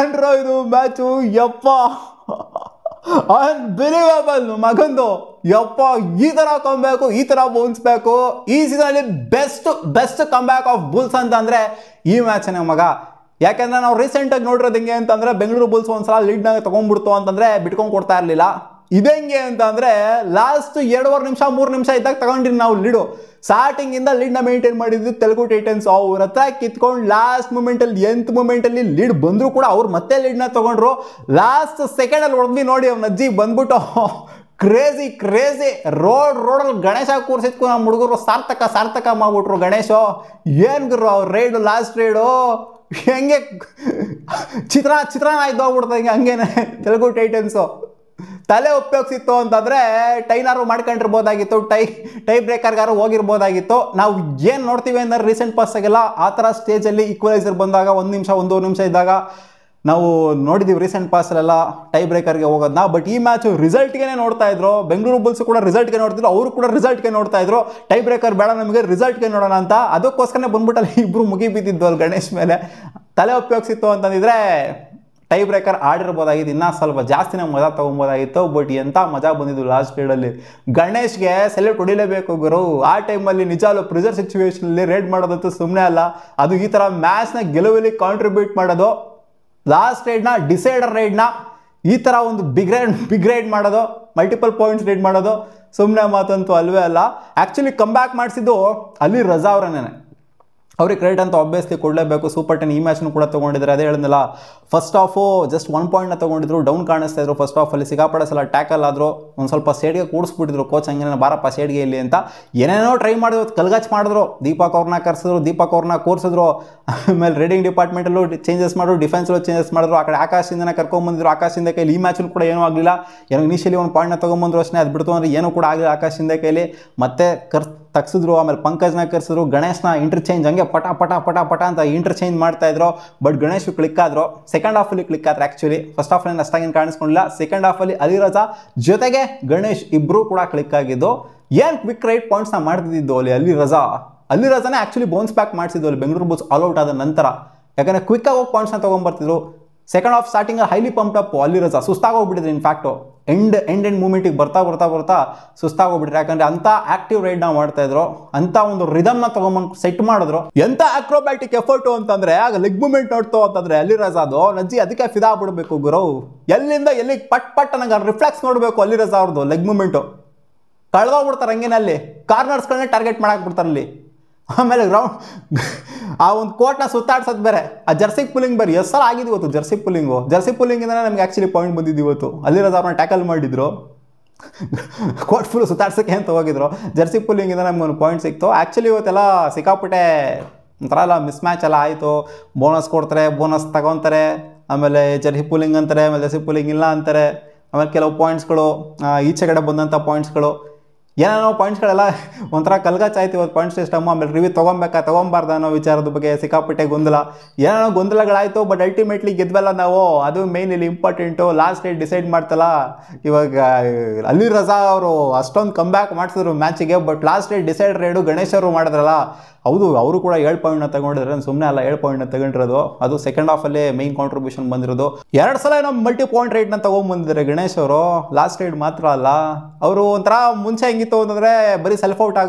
ಏನ್ರೋ ಇದು ಮ್ಯಾಚು ಯಪ್ಪ ಅನ್ಬಿಲೀವಬಲ್ ಮಗಂದು ಯಪ್ಪ ಈ ತರ ಕಮ್ಬ್ಯಾಕು ಈ ತರ ಬೌನ್ಸ್ಬೇಕು ಈ ಸೀಸನ್ ಅಲ್ಲಿ ಬೆಸ್ಟ್ ಕಮ್ಬ್ಯಾಕ್ ಆಫ್ ಬುಲ್ಸ್ ಅಂತ ಅಂದ್ರೆ ಈ ಮ್ಯಾಚ್ನೇ ಮಗ ಯಾಕಂದ್ರೆ ನಾವು ರೀಸೆಂಟ್ ಆಗಿ ನೋಡಿರೋದು ಹೆಂಗೆ ಅಂತಂದ್ರೆ ಬೆಂಗಳೂರು ಬುಲ್ಸ್ ಒಂದ್ಸಲ ಲೀಡ್ನಾಗ ತಗೊಂಡ್ಬಿಡ್ತು ಅಂತಂದ್ರೆ ಬಿಟ್ಕೊಂಡು ಕೊಡ್ತಾ ಇರಲಿಲ್ಲ ಇದೆಂಗೆ ಅಂತ ಅಂದ್ರೆ ಲಾಸ್ಟ್ 2.5 ನಿಮಿಷ 3 ನಿಮಿಷ ಇದ್ದಾಗ ತಗೊಂಡಿರಿ ನಾವು ಲೀಡು ಸ್ಟಾರ್ಟಿಂಗ್ ಇಂದ ಲೀಡ್ ನ ಮೇಂಟೈನ್ ಮಾಡಿದ್ದು ತೆಲುಗು ಟೈಟನ್ಸ್ ಅವ್ರ ಹತ್ರ ಕಿತ್ಕೊಂಡು ಲಾಸ್ಟ್ ಮೂಮೆಂಟ್ ಅಲ್ಲಿ 8th ಮೂಮೆಂಟ್ ಅಲ್ಲಿ ಲೀಡ್ ಬಂದ್ರು ಕೂಡ ಅವ್ರು ಮತ್ತೆ ಲೀಡ್ ನ ತಗೊಂಡ್ರು ಲಾಸ್ಟ್ ಸೆಕೆಂಡ್ ಅಲ್ಲಿ ಹೊಡೆದ್ವಿ ನೋಡಿ ಅವ್ನ ಅಜ್ಜಿ ಬಂದ್ಬಿಟ್ಟು ಕ್ರೇಜಿ ರೋಡಲ್ಲಿ ಗಣೇಶ ಕೂರ್ಸಿದ್ಕು ನಮ್ಮ ಹುಡುಗರು ಸಾರ್ಥಕ ಮಾಡ್ಬಿಟ್ರು ಗಣೇಶ ಏನ್ ಗುರು ಅವ್ರ ರೈಡು ಲಾಸ್ಟ್ ರೈಡು ಹೆಂಗೆ ಚಿತ್ರಾನ್ನ ಇದ್ದೋಗ್ಬಿಡ್ತದೆ ಹಂಗೇನೆ ತೆಲುಗು ಟೈಟನ್ಸು ತಲೆ ಉಪಯೋಗಿಸಿತ್ತು ಅಂತಂದ್ರೆ ಟೈನಾರು ಮಾಡ್ಕೊಂಡಿರ್ಬೋದಾಗಿತ್ತು ಟೈ ಬ್ರೇಕರ್ಗಾರು ಹೋಗಿರ್ಬೋದಾಗಿತ್ತು ನಾವು ಏನು ನೋಡ್ತೀವಿ ಅಂದ್ರೆ ರೀಸೆಂಟ್ ಪಾಸ್ಟಾಗೆಲ್ಲ ಆ ಥರ ಸ್ಟೇಜಲ್ಲಿ ಈಕ್ವಲೈಸರ್ ಬಂದಾಗ 1 ನಿಮಿಷ 1 ನಿಮಿಷ ಇದ್ದಾಗ ನಾವು ನೋಡಿದ್ದೀವಿ ರೀಸೆಂಟ್ ಪಾಸಲ್ಲೆಲ್ಲ ಟೈ ಬ್ರೇಕರ್ಗೆ ಹೋಗೋದನ್ನ ಬಟ್ ಈ ಮ್ಯಾಚು ರಿಸಲ್ಟ್ಗೆ ನೋಡ್ತಾ ಇದ್ರು ಬೆಂಗಳೂರು ಬುಲ್ಸ್ ಕೂಡ ರಿಸಲ್ಟ್ಗೆ ನೋಡ್ತಿದ್ರು ಅವರು ಕೂಡ ರಿಸಲ್ಟ್ಗೆ ನೋಡ್ತಾ ಇದ್ರು ಟೈ ಬ್ರೇಕರ್ ಬೇಡ ನಮಗೆ ರಿಸಲ್ಟ್ಗೆ ನೋಡೋಣ ಅಂತ ಅದಕ್ಕೋಸ್ಕರನೇ ಬಂದ್ಬಿಟ್ಟಲ್ಲಿ ಇಬ್ರು ಮುಗಿ ಬಿದ್ದಿದ್ದು ಅಲ್ಲಿ ಗಣೇಶ್ ಮೇಲೆ ತಲೆ ಉಪಯೋಗಿಸಿತ್ತು ಅಂತಂದಿದ್ರೆ ಟೈ ಬ್ರೇಕರ್ ಆಡಿರ್ಬೋದಾಗಿತ್ತು ಇನ್ನೂ ಸ್ವಲ್ಪ ಜಾಸ್ತಿನೇ ಮಜಾ ತೊಗೊಬೋದಾಗಿತ್ತು ಬಟ್ ಎಂಥ ಮಜಾ ಬಂದಿದ್ದು ಲಾಸ್ಟ್ ರೈಡಲ್ಲಿ ಗಣೇಶ್ಗೆ ಸೆಲೆಕ್ಟ್ ಹೊಡಿಲೇಬೇಕು ಗುರು ಆ ಟೈಮಲ್ಲಿ ನಿಜಾಲು ಪ್ರೆಸರ್ ಸಿಚುವೇಶನಲ್ಲಿ ರೇಡ್ ಮಾಡೋದಂತೂ ಸುಮ್ಮನೆ ಅಲ್ಲ ಅದು ಈ ಥರ ಮ್ಯಾಚ್ನ ಗೆಲುವಲ್ಲಿ ಕಾಂಟ್ರಿಬ್ಯೂಟ್ ಮಾಡೋದು ಲಾಸ್ಟ್ ರೈಡ್ನ ಡಿಸೈಡರ್ ರೈಡ್ನ ಈ ಥರ ಒಂದು ಬಿಗ್ ರೈಡ್ ಮಾಡೋದು ಮಲ್ಟಿಪಲ್ ಪಾಯಿಂಟ್ಸ್ ರೈಡ್ ಮಾಡೋದು ಸುಮ್ಮನೆ ಮಾತಂತೂ ಅಲ್ವೇ ಅಲ್ಲ ಆ್ಯಕ್ಚುಲಿ ಕಮ್ ಬ್ಯಾಕ್ ಮಾಡಿಸಿದ್ದು ಅಲ್ಲಿ ರಜಾ ಅವರನ್ನೇ ಅವ್ರಿಗೆ ಕ್ರೆಡಿಟ್ ಅಂತ ಆಬ್ವಿಯಸ್ಲಿ ಕೊಡಲೇಬೇಕು ಸೂಪರ್ 10 ಈ ಮ್ಯಾಚ್ನು ಕೂಡ ತೊಗೊಂಡಿದ್ದಾರೆ ಅದೇ ಹೇಳಿದ್ನಲ್ಲ ಫಸ್ಟ್ ಹಾಫು ಜಸ್ಟ್ 1 ಪಾಯಿಂಟ್ನ ತೊಗೊಂಡಿದ್ರು ಡೌನ್ ಕಾಣಿಸ್ತಾ ಇದ್ರು ಫಸ್ಟ್ ಹಾಫಲ್ಲಿ ಸಿಗಾಪಡೆ ಸಲ ಟ್ಯಾಕಲ್ ಆದರೂ ಒಂದು ಸ್ವಲ್ಪ ಸೇಡ್ಗೆ ಕೂಡಿಸ್ಬಿಟ್ಟಿದ್ರು ಕೋಚ್ ಹಂಗೇನ ಬಾರಪ್ಪ ಸೇಡ್ಗೆ ಇಲ್ಲಿ ಅಂತ ಏನೇನೋ ಟ್ರೈ ಮಾಡಿದ್ರು ಕಲ್ಗಾಚ್ ಮಾಡಿದ್ರು ದೀಪಕ್ ಅವ್ರನ್ನ ಕರೆಸಿದ್ರು ದೀಪಕ್ ಅವ್ರನ್ನ ಕೂರಿಸಿದ್ರು ಆಮೇಲೆ ರೀಡಿಂಗ್ ಡಿಪಾರ್ಟ್ಮೆಂಟಲ್ಲೂ ಚೇಂಜಸ್ ಮಾಡಿದ್ರು ಡಿಫೆನ್ಸಲ್ಲೂ ಚೇಂಜಸ್ ಮಾಡಿದ್ರು ಆ ಕಡೆ ಆಕಾಶದಿಂದನೇ ಕರ್ಕೊಂಬಂದಿದ್ರು ಆಕಾಶದಿಂದ ಕೈಲಿ ಈ ಮ್ಯಾಚಲ್ಲಿ ಕೂಡ ಏನೂ ಆಗಲಿಲ್ಲ ಏನೋ ಇನಿಷಿಯಲಿ ಒಂದು ಪಾಯಿಂಟ್ನ ತೊಗೊಂಬಂದ್ರು ಅಷ್ಟೇ ಅದು ಬಿಡ್ತು ಅಂದರೆ ಏನೂ ಕೂಡ ಆಗಲಿಲ್ಲ ಆಕಾಶದಿಂದ ಕೈಲಿ ಮತ್ತೆ ತಗ್ಸಿದ್ರು ಆಮೇಲೆ ಪಂಕಜ್ನ ಕರೆಸಿದ್ರು ಗಣೇಶ್ನ ಇಂಟರ್ಚೇಂಜ್ ಹಂಗೆ ಪಟ ಅಂತ ಇಂಟರ್ಚೇಂಜ್ ಮಾಡ್ತಾ ಇದ್ರು ಬಟ್ ಗಣೇಶ್ ಕ್ಲಿಕ್ ಆದ್ರು ಸೆಕೆಂಡ್ ಹಾಫಲ್ಲಿ ಕ್ಲಿಕ್ ಆದ್ರೆ ಆ್ಯಕ್ಚುಲಿ ಫಸ್ಟ್ ಹಾಫಲ್ಲಿ ಅಷ್ಟಾಗೇನು ಕಾಣಿಸ್ಕೊಂಡಿಲ್ಲ ಸೆಕೆಂಡ್ ಹಾಫಲ್ಲಿ ಅಲಿರಜಾ ಜೊತೆಗೆ ಗಣೇಶ್ ಇಬ್ಬರು ಕೂಡ ಕ್ಲಿಕ್ ಆಗಿದ್ದು ಏನು ಕ್ವಿಕ್ ರೈಟ್ ಪಾಯಿಂಟ್ಸ್ನ ಮಾಡ್ತಿದ್ದು ಅಲ್ಲಿ ಅಲಿರಜಾನೇ ಆ್ಯಕ್ಚುಲಿ ಬೌನ್ಸ್ ಬ್ಯಾಕ್ ಮಾಡಿಸಿದ್ದು ಅಲ್ಲಿ ಬೆಂಗಳೂರು ಬುಲ್ಸ್ ಆಲ್ ಔಟ್ ಆದ ನಂತರ ಯಾಕಂದರೆ ಕ್ವಿಕ್ಕಾಗಿ ಹೋಗಿ ಪಾಯಿಂಟ್ಸ್ನ ತೊಗೊಂಬರ್ತಿದ್ರು ಸೆಕೆಂಡ್ ಹಾಫ್ ಸ್ಟಾರ್ಟಿಂಗಲ್ಲಿ ಹೈಲಿ ಪಂಪ್ ಅಪ್ ಅಲಿರಜಾ ಸುಸ್ತಾಗೋಗ್ಬಿಟ್ಟಿದ್ರು ಇನ್ಫ್ಯಾಕ್ಟು ಎಂಡ್ ಮೂಮೆಂಟಿಗೆ ಬರ್ತಾ ಸುಸ್ತಾಗೋಗ್ಬಿಟ್ರು ಯಾಕಂದ್ರೆ ಅಂತ ಆಕ್ಟಿವ್ ರೈಡ್ನ ಮಾಡ್ತಾ ಇದ್ರು ಅಂತ ಒಂದು ರಿದಮ್ನ ತಗೊಂಬಂದು ಸೆಟ್ ಮಾಡಿದ್ರು ಎಂತ ಆಕ್ರೋಬ್ಯಾಟಿಕ್ ಎಫರ್ಟು ಅಂತಂದ್ರೆ ಆಗ ಲೆಗ್ ಮೂಮೆಂಟ್ ನೋಡ್ತು ಅಂತಂದ್ರೆ ಅಲಿರಜಾದು ನಜ್ಜಿ ಅದಕ್ಕೆ ಫಿದಾ ಬಿಡಬೇಕು ಗುರು ಎಲ್ಲಿಂದ ಎಲ್ಲಿಗೆ ಪಟ್ ನಂಗೆ ರಿಫ್ಲೆಕ್ಸ್ ನೋಡಬೇಕು ಅಲಿರಜಾ ಅವ್ರದ್ದು ಲೆಗ್ ಮೂಮೆಂಟು ಕಳೆದೋಗ್ಬಿಡ್ತಾರೆ ಹಂಗೇನಲ್ಲಿ ಕಾರ್ನರ್ಸ್ಗಳನ್ನೇ ಟಾರ್ಗೆಟ್ ಮಾಡಾಕ್ಬಿಡ್ತಾರೆ ಅಲ್ಲಿ ಆಮೇಲೆ ಗ್ರೌಂಡ್ ಆ ಒಂದು ಕೋರ್ಟ್ನ ಸುತ್ತಾಡ್ಸೋದು ಬೇರೆ ಆ ಜರ್ಸಿ ಪುಲ್ಲಿಂಗ್ ಬೇರೆ ಎಷ್ಟು ಸಲ ಆಗಿದೆ ಇವತ್ತು ಜರ್ಸಿ ಪುಲ್ಲಿಂಗಿಂದನೇ ನಮ್ಗೆ ಆ್ಯಕ್ಚುಲಿ ಪಾಯಿಂಟ್ ಬಂದಿದ್ದು ಇವತ್ತು ಅಲ್ಲಿರೋದು ಅವ್ರನ್ನ ಟ್ಯಾಕಲ್ ಮಾಡಿದ್ರು ಕೋರ್ಟ್ ಫುಲ್ ಸುತ್ತಾಡ್ಸೋಕ್ಕೆ ಅಂತ ಹೋಗಿದ್ರು ಜರ್ಸಿ ಪುಲ್ಲಿಂಗಿಂದ ನಮ್ಗೆ ಒಂದು ಪಾಯಿಂಟ್ ಸಿಕ್ತು ಆ್ಯಕ್ಚುಲಿ ಇವತ್ತೆಲ್ಲ ಸಿಕ್ಕಾಪಟ್ಟೆ ಒಂಥರ ಎಲ್ಲ ಮಿಸ್ ಮ್ಯಾಚ್ ಎಲ್ಲ ಆಯಿತು ಬೋನಸ್ ಕೊಡ್ತಾರೆ ಬೋನಸ್ ತಗೊತಾರೆ ಆಮೇಲೆ ಜರ್ಸಿ ಪುಲ್ಲಿಂಗ್ ಅಂತಾರೆ ಆಮೇಲೆ ಜರ್ಸಿ ಪುಲ್ಲಿಂಗ್ ಇಲ್ಲ ಅಂತಾರೆ ಆಮೇಲೆ ಕೆಲವು ಪಾಯಿಂಟ್ಸ್ಗಳು ಈಚೆ ಕಡೆ ಬಂದಂಥ ಪಾಯಿಂಟ್ಸ್ಗಳು ಏನೇನೋ ಪಾಯಿಂಟ್ಸ್ಗಳೆಲ್ಲ ಒಂಥರ ಕಲ್ಗಾಚ್ ಆಯ್ತು ಇವತ್ತು ಪಾಯಿಂಟ್ ಸಿಸ್ಟಮ್ ಆಮೇಲೆ ರಿವ್ಯೂ ತೊಗೊಬಾರ್ದ ಅನ್ನೋ ವಿಚಾರದ ಬಗ್ಗೆ ಸಿಕ್ಕಾಪಟ್ಟೆ ಗೊಂದಲ ಏನೇನೋ ಗೊಂದಲಗಳಾಯಿತು ಬಟ್ ಅಲ್ಟಿಮೇಟ್ಲಿ ಗೆದ್ವಲ್ಲ ನಾವು ಅದು ಮೇನ್ ಇಲ್ಲಿ ಇಂಪಾರ್ಟೆಂಟು ಲಾಸ್ಟ್ ಡೇಟ್ ಡಿಸೈಡ್ ಮಾಡ್ತಲ್ಲ ಇವಾಗ ಅಲಿರಜಾ ಅವರು ಅಷ್ಟೊಂದು ಕಮ್ ಬ್ಯಾಕ್ ಮಾಡಿಸಿದ್ರು ಮ್ಯಾಚಿಗೆ but last date decide raid Ganesh ಅವರು ಮಾಡಿದ್ರಲ್ಲ ಹೌದು ಅವರು ಕೂಡ 7 ಪಾಯಿಂಟ್ನ ತಗೊಂಡಿದ್ರೆ ಸುಮ್ಮನೆ ಅಲ್ಲ 7 ಪಾಯಿಂಟ್ನ ತಗೊಂಡಿರೋದು ಅದು ಸೆಕೆಂಡ್ ಹಾಫಲ್ಲೇ ಮೇನ್ ಕಾಂಟ್ರಿಬ್ಯೂಷನ್ ಬಂದಿರೋದು 2 ಸಲ ಏನೋ ಮಲ್ಟಿ ಪಾಯಿಂಟ್ ರೈಟ್ನ ತೊಗೊಂಬಂದಿದ್ದಾರೆ ಗಣೇಶ್ ಅವರು ಲಾಸ್ಟ್ ರೈಡ್ ಮಾತ್ರ ಅಲ್ಲ ಅವರು ಒಂಥರ ಮುಂಚೆ ಹೆಂಗಿತ್ತು ಅಂತಂದರೆ ಬರೀ ಸೆಲ್ಫ್ ಔಟ್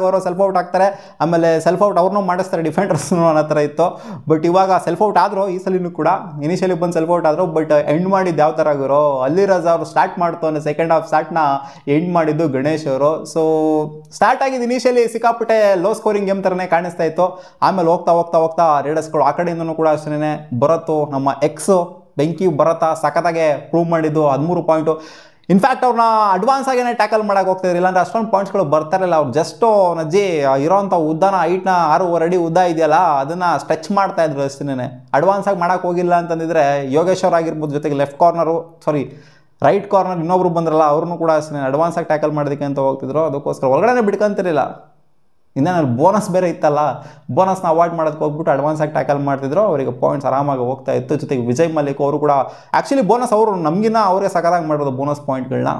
ಆಗ್ತಾರೆ ಆಮೇಲೆ ಸೆಲ್ಫ್ ಔಟ್ ಅವ್ರನ್ನೂ ಮಾಡಿಸ್ತಾರೆ ಡಿಫೆಂಡರ್ಸ್ನು ಅನ್ನೋ ಥರ ಇತ್ತು ಬಟ್ ಇವಾಗ ಸೆಲ್ಫ್ ಔಟ್ ಆದರು ಈ ಸಲಿನೂ ಕೂಡ ಇನಿಷಿಯಲಿ ಬಂದು ಸೆಲ್ಫ್ ಔಟ್ ಆದರು ಬಟ್ ಎಂಡ್ ಮಾಡಿದ್ದು ಯಾವ ಥರ ಆಗಿರೋ ಅಲಿರಜಾ ಅವರು ಸ್ಟಾರ್ಟ್ ಮಾಡ್ತು ಅಂದರೆ ಸೆಕೆಂಡ್ ಹಾಫ್ ಸ್ಟಾರ್ಟ್ನ ಎಂಡ್ ಮಾಡಿದ್ದು ಗಣೇಶ್ ಅವರು ಸೊ ಸ್ಟಾರ್ಟ್ ಆಗಿದ್ದು ಇನಿಷಿಯಲಿ ಸಿಕ್ಕಾಪಟ್ಟೆ ಲೋ ಸ್ಕೋರಿಂಗ್ ಗೇಮ್ ಥರನೇ ಕಾಣಿಸ್ತಾ ಇತ್ತು ಆಮೇಲೆ ಹೋಗ್ತಾ ರೈಡರ್ಸ್ಗಳು ಆ ಕಡೆಯಿಂದನೂ ಕೂಡ ಅಷ್ಟೇ ಬರತ್ತು ನಮ್ಮ ಎಕ್ಸು ಬೆಂಕಿ ಬರತ್ತಾ ಸಖತ್ತಾಗೆ ಪ್ರೂವ್ ಮಾಡಿದ್ದು 13 ಪಾಯಿಂಟು ಇನ್ಫ್ಯಾಕ್ಟ್ ಅವ್ರನ್ನ ಅಡ್ವಾನ್ಸ್ ಆಗೇನೆ ಟ್ಯಾಕಲ್ ಮಾಡಕ್ಕೆ ಹೋಗ್ತಿದ್ರು ಇಲ್ಲಾಂದ್ರೆ ಅಷ್ಟೊಂದು ಪಾಯಿಂಟ್ಸ್ಗಳು ಬರ್ತಾರಿಲ್ಲ ಅವ್ರು ಜಸ್ಟು ನಜ್ಜಿ ಇರೋಂಥ ಉದ್ದನ ಹೈಟ್ನ 6.5 ಅಡಿ ಉದ್ದ ಇದೆಯಲ್ಲ ಅದನ್ನು ಸ್ಟ್ರೆಚ್ ಮಾಡ್ತಾ ಇದ್ರು ಅಷ್ಟೇ ಅಡ್ವಾನ್ಸ್ ಆಗಿ ಮಾಡೋಕ್ಕೆ ಹೋಗಿಲ್ಲ ಅಂತಂದಿದ್ರೆ ಯೋಗೇಶ್ವರ್ ಆಗಿರ್ಬೋದು ಜೊತೆಗೆ ರೈಟ್ ಕಾರ್ನರ್ ಇನ್ನೊಬ್ರು ಬಂದ್ರಲ್ಲ ಅವ್ರನ್ನೂ ಕೂಡ ಅಷ್ಟೇ ಅಡ್ವಾನ್ಸ್ ಆಗಿ ಟ್ಯಾಕಲ್ ಮಾಡೋದಕ್ಕೆ ಅಂತ ಹೋಗ್ತಿದ್ರು ಅದಕ್ಕೋಸ್ಕರ ಒಳಗಡೆ ಬಿಡ್ಕೊಂತಿರಲಿಲ್ಲ ಇನ್ನೇನು ಬೋನಸ್ ಬೇರೆ ಇತ್ತಲ್ಲ ಬೋನಸ್ನ ಅವಾಯ್ಡ್ ಮಾಡೋದಕ್ಕೆ ಹೋಗ್ಬಿಟ್ಟು ಅಡ್ವಾನ್ಸ್ ಆಗಿ ಟ್ಯಾಕಲ್ ಮಾಡ್ತಿದ್ರು ಅವರಿಗೆ ಪಾಯಿಂಟ್ಸ್ ಆರಾಮಾಗಿ ಹೋಗ್ತಾ ಇತ್ತು ಜೊತೆಗೆ ವಿಜಯ್ ಮಲ್ಲಿಕ್ ಅವರು ಕೂಡ ಆ್ಯಕ್ಚುಲಿ ಬೋನಸ್ ಅವರು ನಮಗಿನ್ನ ಅವರೇ ಸಖತ್ತಾಗಿ ಮಾಡೋದು ಬೋನಸ್ ಪಾಯಿಂಟ್ಗಳನ್ನ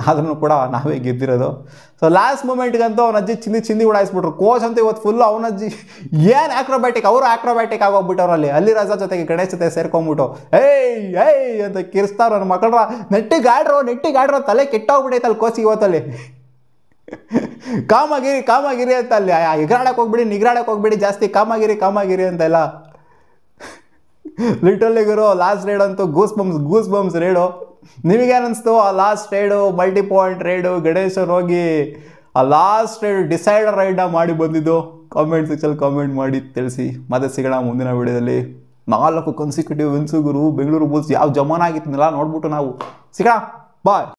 ಆದ್ರೂ ಕೂಡ ನಾವೇ ಗೆದ್ದಿರೋದು. ಸೊ ಲಾಸ್ಟ್ ಮೂಮೆಂಟ್ಗಂತೂ ಅವನ ಅಜ್ಜಿ ಚಿಂದಿ ಉಡಾಯಿಸ್ಬಿಟ್ರು. ಕೋಚ್ ಅಂತ ಇವತ್ತು ಫುಲ್ಲು ಅವನಜ್ಜಿ ಏನು ಆಕ್ರೋಬ್ಯಾಟಿಕ್, ಅವರು ಆಕ್ರೋಬ್ಯಾಟಿಕ್ ಆಗೋಗ್ಬಿಟ್ಟವ್ರು ಅಲ್ಲಿ ರಾಜ ಜೊತೆಗೆ ಗಣೇಶ್ ಜೊತೆ ಸೇರ್ಕೊಂಡ್ಬಿಟ್ಟು ಏಯ್ ಅಂತ ಕಿರಿಸ್ತಾರ ನನ್ನ ಮಕ್ಕಳ್ರ. ನೆಟ್ಟಿಗೆ ಆಡ್ರೋ ತಲೆ ಕೆಟ್ಟೋಗ್ಬಿಟ್ಟೈತೆ ಅಲ್ಲಿ ಕೋಚಿಗೆ ಇವತ್ತಲ್ಲಿ. ಕಾಮಾಗಿರಿ ಅಂತ ಅಲ್ಲಿ ಎಗರಾಡಕ್ಕೆ ಹೋಗ್ಬಿಡಿ, ನಿಗ್ರಾಡಕ್ಕೆ ಹೋಗ್ಬಿಡಿ ಜಾಸ್ತಿ, ಕಾಮಾಗಿರಿ ಅಂತೆಲ್ಲ. ಲಿಟರಲಿ ಗುರು ಲಾಸ್ಟ್ ರೈಡ್ ಅಂತೂ ಗೂಸ್ ಬಂಪ್ಸ್ ರೈಡು. ನಿಮಗೇನಿಸ್ತು ಆ last raid, multi point raid, ಗಣೇಶನ್ ಹೋಗಿ ಆ ಲಾಸ್ಟ್ ರೈಡ್ ಡಿಸೈಡರ್ ರೈಡ್ನ ಮಾಡಿ ಬಂದಿದ್ದು? ಕಾಮೆಂಟ್ ಸೆಕ್ಷನ್ ಕಾಮೆಂಟ್ ಮಾಡಿ ತಿಳಿಸಿ. ಮತ್ತೆ ಸಿಗೋಣ ಮುಂದಿನ ವಿಡಿಯೋದಲ್ಲಿ. 4 ಕನ್ಸಿಕ್ಯೂಟಿವ್ ವಿನ್ಸು ಗುರು. ಬೆಂಗಳೂರು ಬುಲ್ಸ್ ಯಾವ ಜಮಾನ ಆಗಿತ್ತಲ್ಲ ನೋಡ್ಬಿಟ್ಟು ನಾವು ಸಿಗೋಣ. ಬಾಯ್.